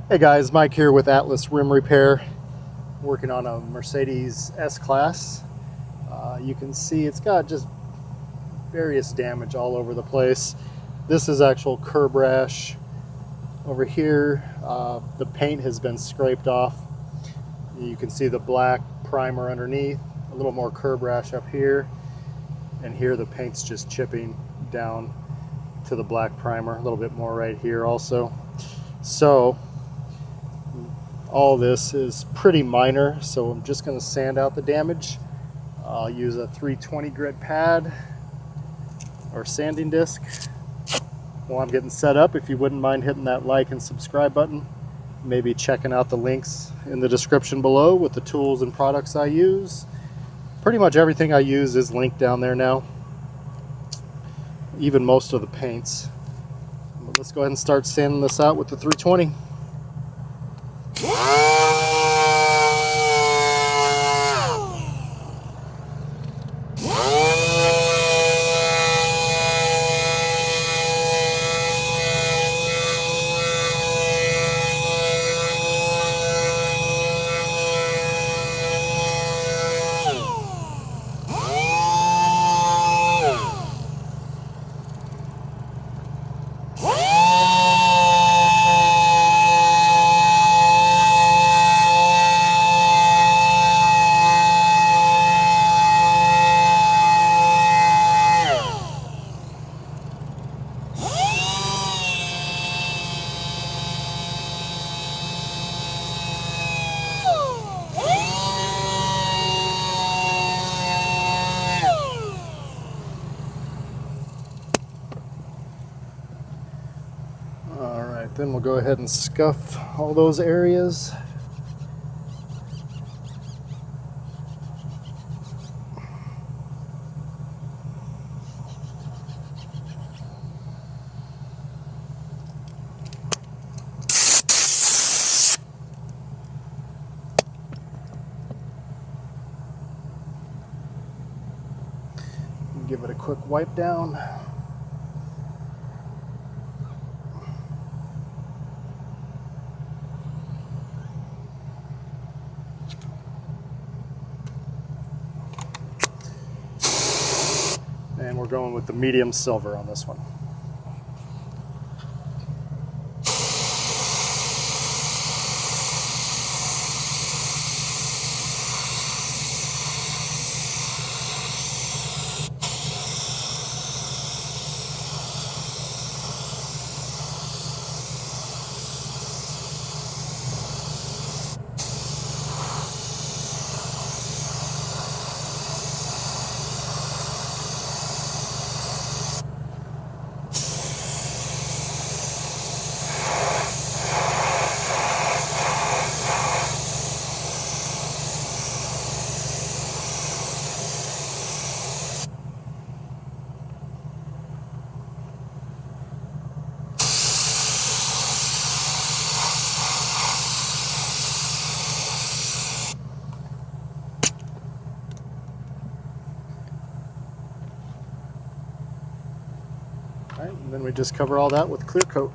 Hey guys, Mike here with Atlas Rim Repair, working on a Mercedes S-Class. You can see it's got just various damage all over the place. This is actual curb rash. Over here, the paint has been scraped off. You can see the black primer underneath, a little more curb rash up here, and here the paint's just chipping down to the black primer, a little bit more right here also. So all this is pretty minor, so I'm just going to sand out the damage. I'll use a 320 grit pad or sanding disc. While I'm getting set up, if you wouldn't mind hitting that like and subscribe button, maybe checking out the links in the description below with the tools and products I use. Pretty much everything I use is linked down there now, even most of the paints. But let's go ahead and start sanding this out with the 320. Alright, then we'll go ahead and scuff all those areas. Give it a quick wipe down. And we're going with the medium silver on this one. All right, and then we just cover all that with clear coat.